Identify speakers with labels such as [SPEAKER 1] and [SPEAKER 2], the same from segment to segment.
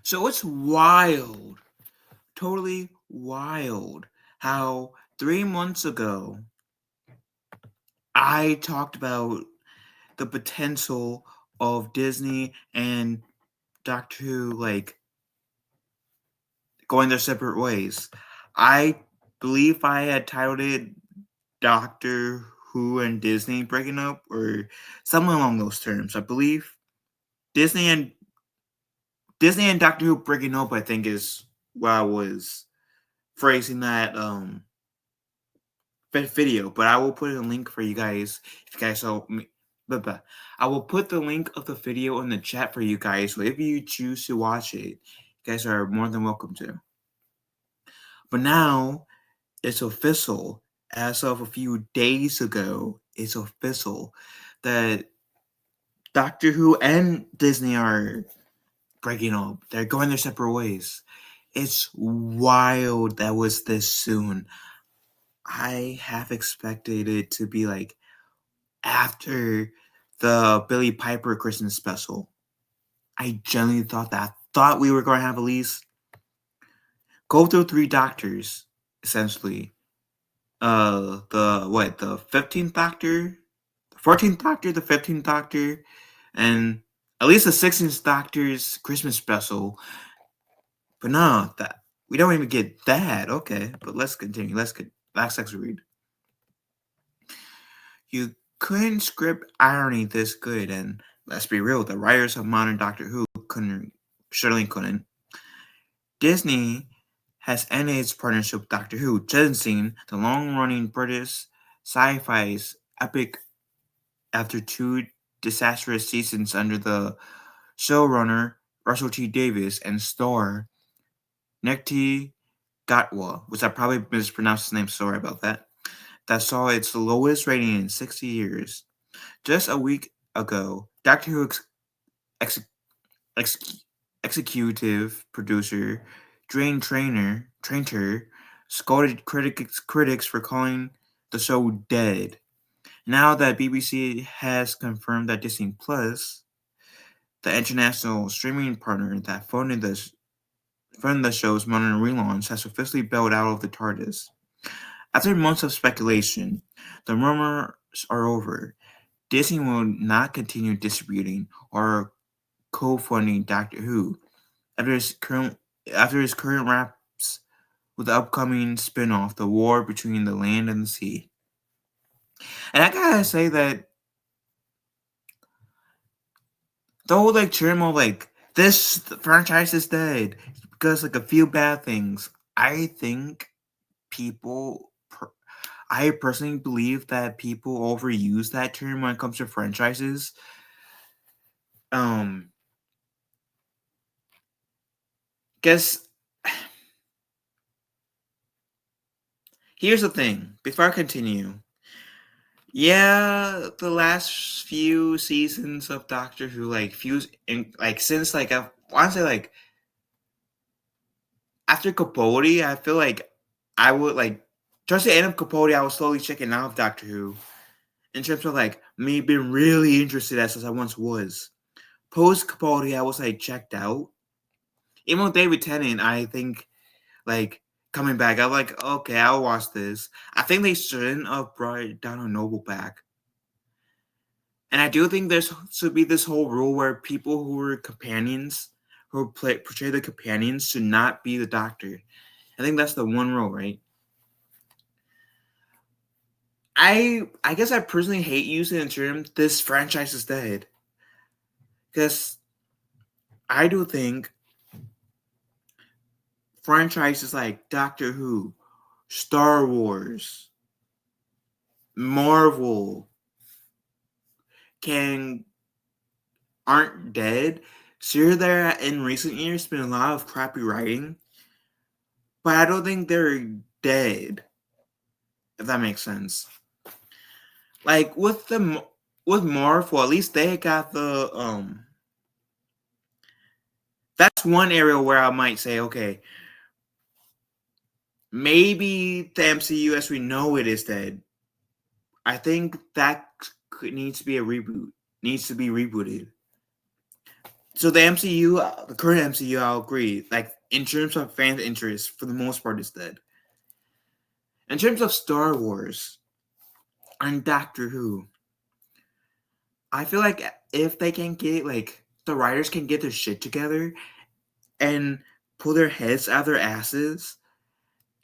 [SPEAKER 1] So it's wild, totally wild, how 3 months ago I talked about the potential of Disney and Doctor Who going their separate ways. I believe I had titled it Doctor Who and Disney breaking up or something along those terms. I believe Disney and Disney and Doctor Who breaking up, I think, is where I was phrasing that video. But I will put a link for you guys if you guys so blah, blah. I will put the link of the video in the chat for you guys. So if you choose to watch it, you guys are more than welcome to. But now it's official. As of a few days ago, it's official that Doctor Who and Disney are breaking up. They're going their separate ways. It's wild that was this soon. I have expected it to be like after the Billy Piper Christmas special. I genuinely thought that. Thought we were going to have at least go through 3 doctors, essentially. The 15th Doctor, the 14th Doctor, the 15th Doctor, and at least the 16th Doctor's Christmas special. But no, that we don't even get that. Okay, but let's continue. Let's read. You couldn't script irony this good, and let's be real, the writers of modern Doctor Who certainly couldn't. Disney has ended its partnership with Doctor Who, jettisoning the long-running British sci-fi's epic after 2 disastrous seasons under the showrunner Russell T Davies and star Nekti Gatwa, which I probably mispronounced his name, sorry about that saw its lowest rating in 60 years. Just a week ago, Doctor Who ex- ex- executive producer Trainer scolded critics for calling the show dead. Now that BBC has confirmed that Disney Plus, the international streaming partner that funded the show's modern relaunch, has officially bailed out of the TARDIS. After months of speculation, the rumors are over. Disney will not continue distributing or co-funding Doctor Who after his current wraps with the upcoming spin-off, The War Between the Land and the Sea. And I gotta say that the whole term of this franchise is dead because a few bad things. I think people I personally believe that people overuse that term when it comes to franchises. Um, guess here's the thing. Before I continue, yeah, the last few seasons of Doctor Who, since I want to say after Capote, I feel like I would towards the end of Capote, I was slowly checking out of Doctor Who in terms of me being really interested as I once was. Post Capote, I was checked out. Even with David Tennant, I think coming back, I'm like, okay, I'll watch this. I think they shouldn't have brought Donald Noble back. And I do think there's should be this whole rule where people who are companions, portray the companions, should not be the Doctor. I think that's the one rule, right? I guess I personally hate using the term "this franchise is dead" because I do think franchises like Doctor Who, Star Wars, Marvel can aren't dead. Sure, there in recent years been a lot of crappy writing, but I don't think they're dead. If that makes sense. Like with Marvel, at least they got the That's one area where I might say, okay, maybe the MCU as we know it is dead. I think that needs to be a reboot. Needs to be rebooted. So the MCU, the current MCU, I'll agree. Like in terms of fan interest, for the most part, is dead. In terms of Star Wars and Doctor Who, I feel like if they can get like the writers can get their shit together and pull their heads out of their asses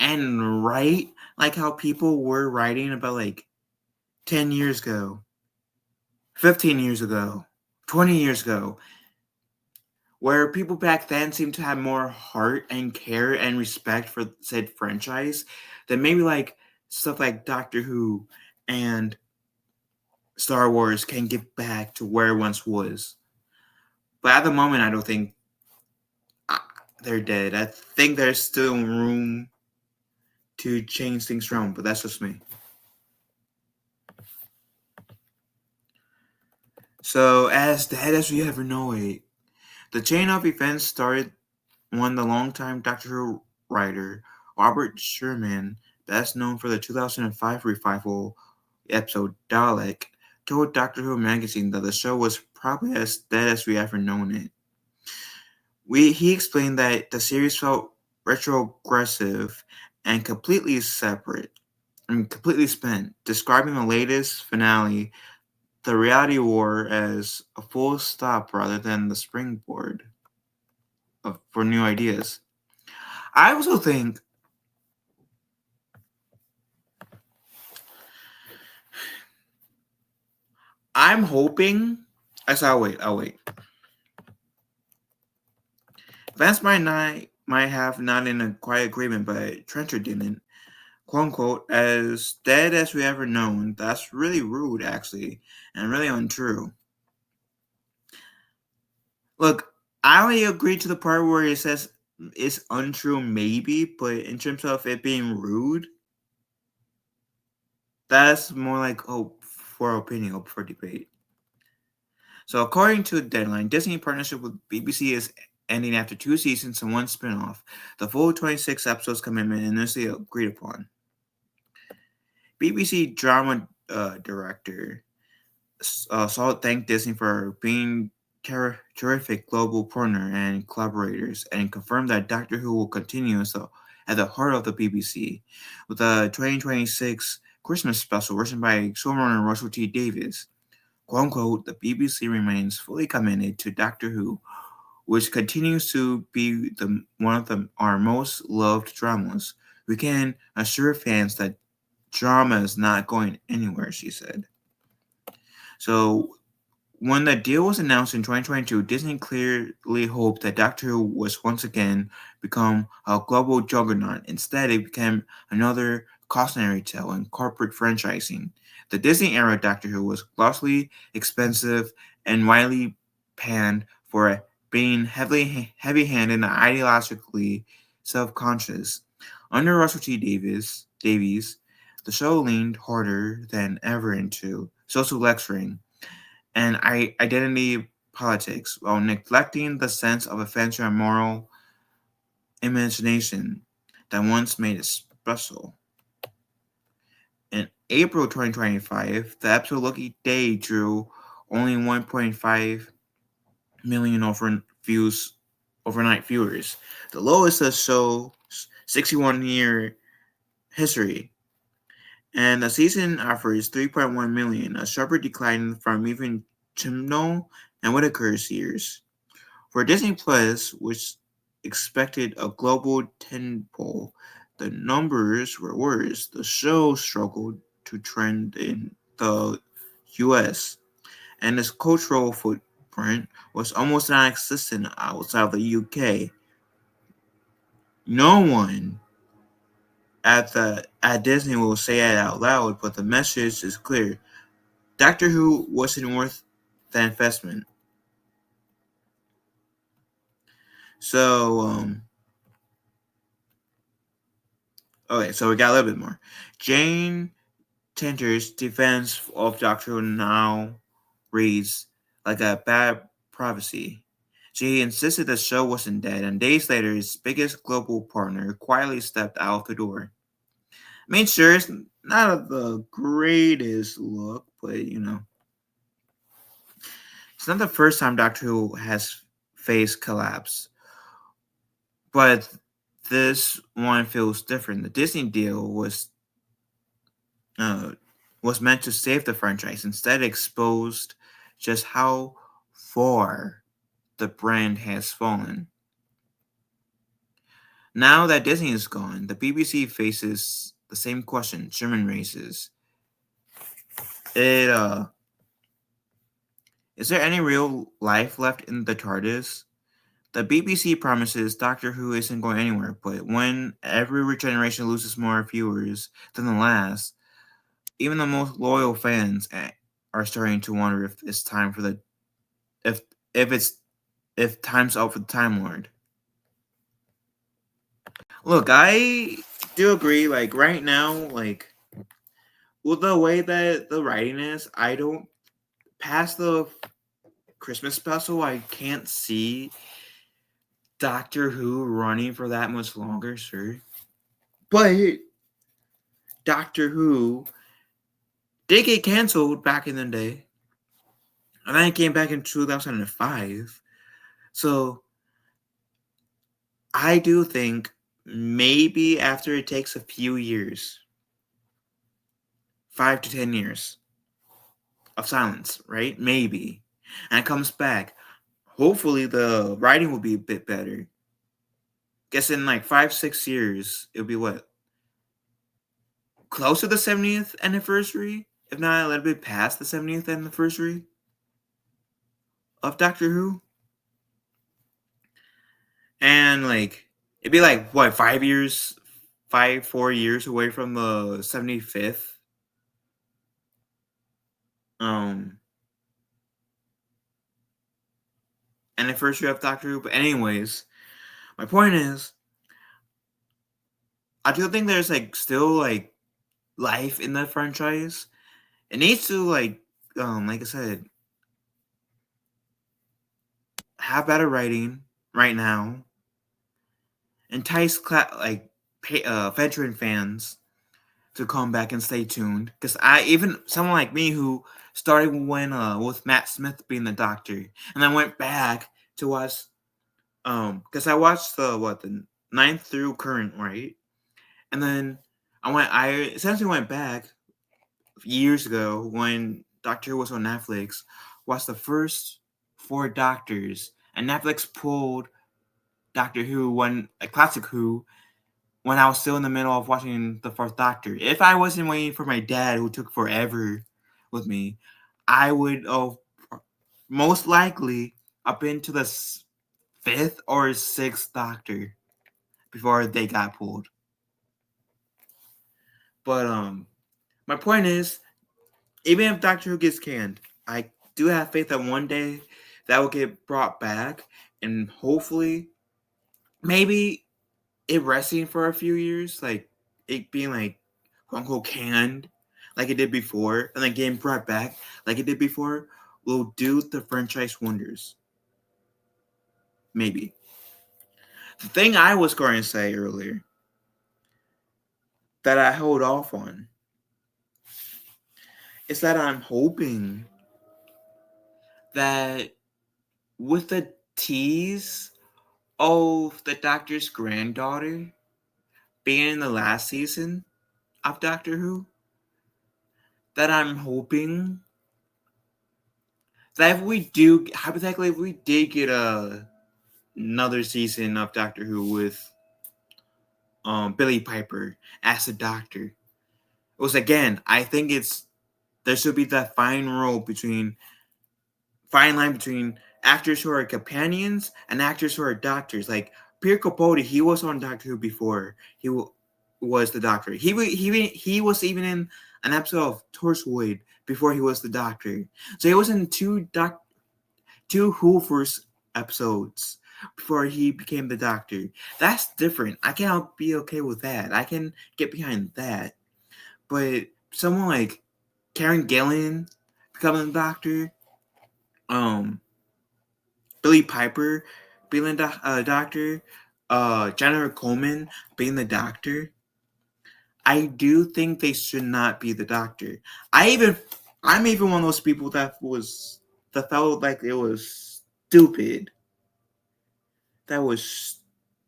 [SPEAKER 1] and write like how people were writing about like 10 years ago, 15 years ago, 20 years ago, where people back then seemed to have more heart and care and respect for said franchise, then maybe like stuff like Doctor Who and Star Wars can get back to where it once was. But at the moment, I don't think uh, they're dead. I think there's still room to change things around, but that's just me. So, as dead as we ever know it, the chain of events started when the longtime Doctor Who writer Robert Sherman, best known for the 2005 revival episode Dalek, told Doctor Who magazine that the show was probably as dead as we ever known it. He explained that the series felt retrogressive and completely separate and completely spent, describing the latest finale, The Reality War, as a full stop rather than the springboard for new ideas. I also think I'm hoping. I'll wait. Vance might have not in a quiet agreement, but Trencher didn't. Quote unquote, as dead as we ever known. That's really rude, actually, and really untrue. Look, I only agree to the part where it says it's untrue, maybe, but in terms of it being rude, that's more like hope for opinion, hope for debate. So, according to Deadline, Disney partnership with BBC is ending after 2 seasons and 1 spin-off. The full 26 episodes commitment initially agreed upon. BBC drama director Salt thanked Disney for being terrific global partner and collaborators, and confirmed that Doctor Who will continue at the heart of the BBC, with the 2026 Christmas special written by showrunner Russell T Davies. "Quote unquote, the BBC remains fully committed to Doctor Who, which continues to be one of our most loved dramas. We can assure fans that drama is not going anywhere," she said. So, when the deal was announced in 2022, Disney clearly hoped that Doctor Who was once again become a global juggernaut. Instead, it became another cautionary tale in corporate franchising. The Disney era Doctor Who was costly, expensive, and widely panned for being heavy-handed and ideologically self-conscious. Under Russell T Davies, the show leaned harder than ever into social lecturing and identity politics while neglecting the sense of adventure and moral imagination that once made it special. In April 2025, the episode Lucky Day drew only 1.5 million overnight viewers, the lowest of the show's 61-year history. And the season offers 3.1 million, a sharper decline from even Chibnall and Whitaker's years. For Disney Plus, which expected a global tentpole, the numbers were worse. The show struggled to trend in the US, and its cultural footprint was almost non-existent outside of the UK. No one at Disney will say it out loud, but the message is clear. Doctor Who wasn't worth the investment. So, okay, so we got a little bit more. Jane Tenter's defense of Doctor Who now reads like a bad prophecy. She insisted the show wasn't dead, and days later, his biggest global partner quietly stepped out of the door. I mean, sure, it's not the greatest look, but it's not the first time Doctor Who has face collapse. But this one feels different. The Disney deal uh, was meant to save the franchise. Instead, it exposed just how far the brand has fallen. Now that Disney is gone, the BBC faces the same question Sherman raises. It Is there any real life left in the TARDIS? The BBC promises Doctor Who isn't going anywhere, but when every regeneration loses more viewers than the last, even the most loyal fans are starting to wonder if it's time for the if if it's if time's up for the Time Lord. Look, I do agree. Like right now, like with the way that the writing is, I don't past the Christmas special. I can't see Doctor Who running for that much longer, sir. But Doctor Who did get canceled back in the day, and then it came back in 2005. So I do think maybe after it takes a few years, 5 to 10 years of silence, right? Maybe, and it comes back. Hopefully, the writing will be a bit better. Guess in like 5, 6 years, it'll be what, close to the 70th anniversary, if not a little bit past the 70th anniversary of Doctor Who. And like it'd be like what, 5 years, 4 years away from the 75th um anniversary of Doctor Who. But anyways, my point is, I do think there's like still like life in the franchise. It needs to like I said, have better writing right now, entice veteran fans to come back and stay tuned. Because I even someone like me who started when with Matt Smith being the Doctor, and I went back to watch because I watched the ninth through current, right, and then I essentially went back years ago when Doctor Who was on Netflix, watched the first four Doctors, and Netflix pulled Doctor Who when a classic Who when I was still in the middle of watching the fourth Doctor. If I wasn't waiting for my dad, who took forever with me, I would most likely up into the fifth or sixth Doctor before they got pulled. But my point is, even if Doctor Who gets canned, I do have faith that one day that will get brought back, and hopefully, maybe it resting for a few years, like it being like quote unquote canned, like it did before, and then getting brought back like it did before, will do the franchise wonders. Maybe. The thing I was going to say earlier that I hold off on is that I'm hoping that with the tease of the Doctor's granddaughter being in the last season of Doctor Who, that I'm hoping that if we do, hypothetically, if we did get another season of Doctor Who with Billy Piper as the Doctor, it was again, I think there should be that fine line between actors who are companions and actors who are doctors. Like Pierre Capote, he was on Doctor Who before he was the Doctor. He was even in an episode of Torchwood before he was the Doctor. So he was in two Whovians episodes before he became the Doctor. That's different. I can be okay with that. I can get behind that. But someone like Karen Gillan becoming the Doctor, Billy Piper being the Doctor, Jennifer Coleman being the Doctor, I do think they should not be the Doctor. I'm even one of those people that felt like it was stupid that was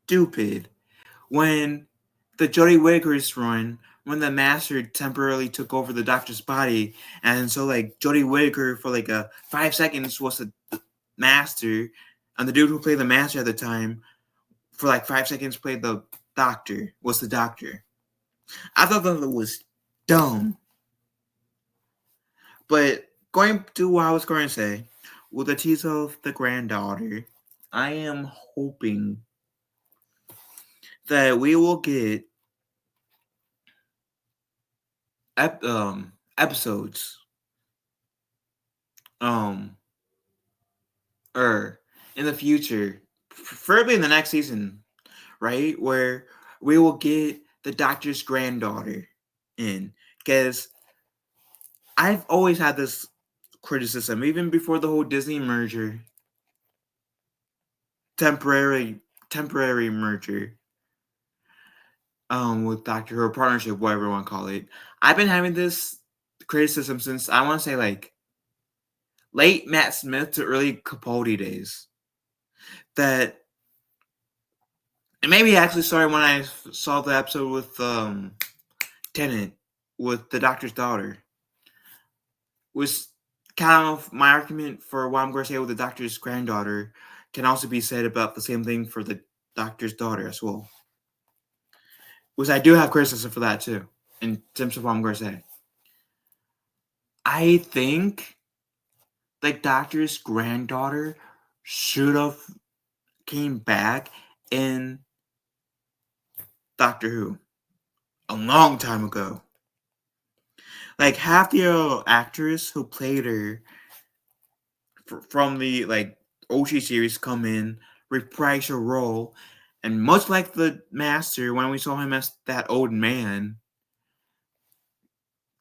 [SPEAKER 1] stupid. When the Jodie Whittaker's run, when the Master temporarily took over the Doctor's body, and so like Jodie Whittaker for like a 5 seconds was the Master, and the dude who played the Master at the time for like 5 seconds played the Doctor, was the Doctor. I thought that was dumb. But going to what I was going to say, with the tease of the granddaughter, I am hoping that we will get episodes um or in the future, preferably in the next season, right, where we will get the Doctor's granddaughter in, because I've always had this criticism, even before the whole Disney merger, temporary merger, with Doctor Who, or partnership, whatever you want to call it. I've been having this criticism since, I want to say, like late Matt Smith to early Capaldi days, that, and maybe it actually started when I saw the episode with Tennant, with the Doctor's daughter, was kind of my argument for what I'm going to say with the Doctor's granddaughter can also be said about the same thing for the Doctor's daughter as well. Which I do have criticism for that too, in terms of what I'm going to say. I think the Doctor's granddaughter should have came back in Doctor Who a long time ago. Like, half the actress who played her from the like OG series come in, reprise her role, and much like the Master, when we saw him as that old man,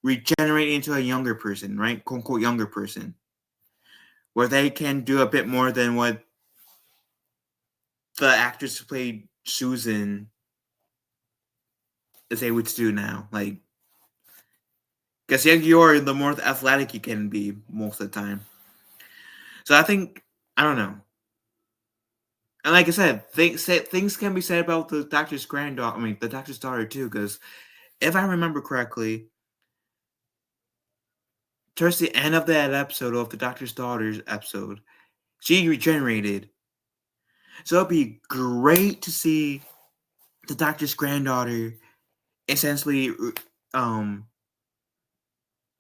[SPEAKER 1] regenerate into a younger person, right? "Quote unquote" younger person, where they can do a bit more than what the actress who played Susan is able to do now. Like, because the younger you are, the more athletic you can be most of the time. So I think, I don't know. And like I said, things can be said about the Doctor's granddaughter. I mean, the Doctor's daughter too. Because if I remember correctly, towards the end of that episode of the Doctor's daughter's episode, she regenerated. So it'd be great to see the Doctor's granddaughter essentially, um,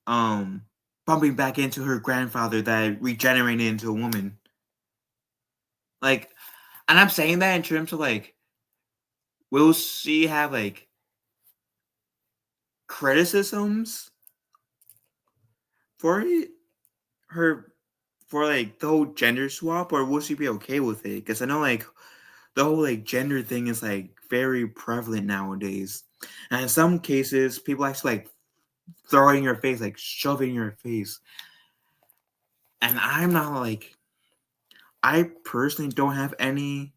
[SPEAKER 1] um, bumping back into her grandfather that regenerated into a woman. Like, and I'm saying that in terms of like, will she have like criticisms for it, her, for like the whole gender swap, or will she be okay with it? Because I know like the whole like gender thing is like very prevalent nowadays, and in some cases people actually like throw it in your face, like shove it in your face. And I'm not like, I personally don't have any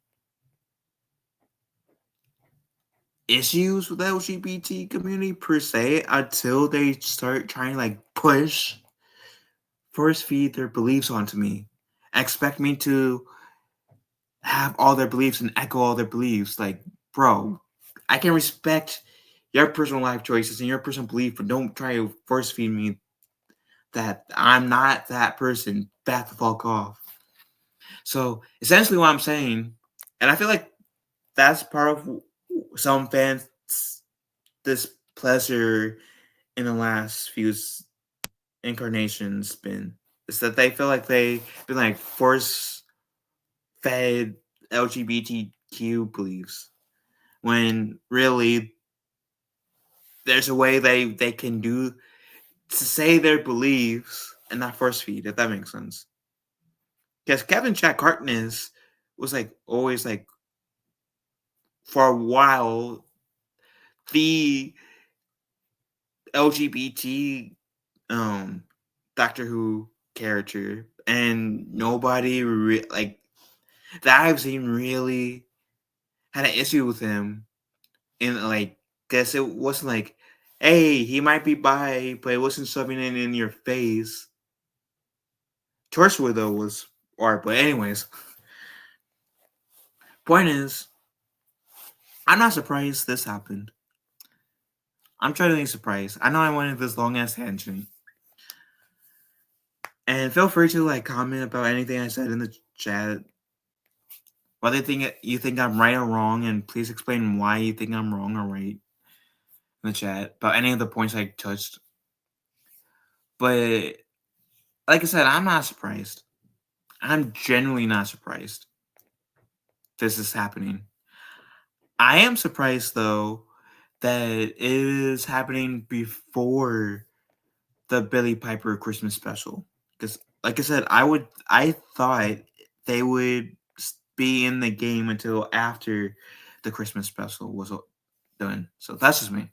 [SPEAKER 1] issues with the LGBT community per se until they start trying to like force feed their beliefs onto me, expect me to have all their beliefs and echo all their beliefs. Like, bro, I can respect your personal life choices and your personal belief, but don't try to force feed me that I'm not that person. Back the fuck off. So essentially, what I'm saying, and I feel like that's part of some fans' displeasure in the last few incarnations been, is that they feel like they've been like force fed LGBTQ beliefs, when really there's a way they can do to say their beliefs and not force feed, if that makes sense. Because Kevin Jack Harkness was like always like, for a while, the LGBT Doctor Who character, and nobody like that I've seen really had an issue with him. And like, guess it wasn't like, hey, he might be bi, but it wasn't shoving it in your face. Torchwood though was art, but anyways. Point is, I'm not surprised this happened. I'm totally surprised. I know I went into this long ass tangent. And feel free to like comment about anything I said in the chat. Whether you think I'm right or wrong, and please explain why you think I'm wrong or right in the chat about any of the points I touched. But like I said, I'm not surprised. I'm genuinely not surprised this is happening. I am surprised though that it is happening before the Billy Piper Christmas special. Because like I said, I thought they would be in the game until after the Christmas special was done. So that's just me.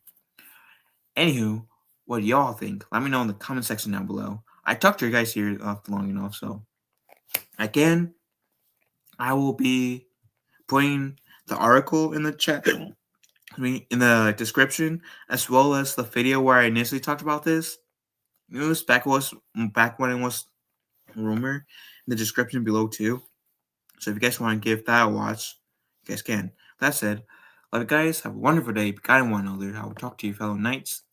[SPEAKER 1] Anywho, what do y'all think? Let me know in the comment section down below. I talked to you guys here long enough, so again, I will be putting the article in the chat, in the description, as well as the video where I initially talked about this. It was back when it was rumor in the description below too. So if you guys want to give that a watch, you guys can. That said, love you guys. Have a wonderful day. Be kind to one another. I will talk to you, fellow knights.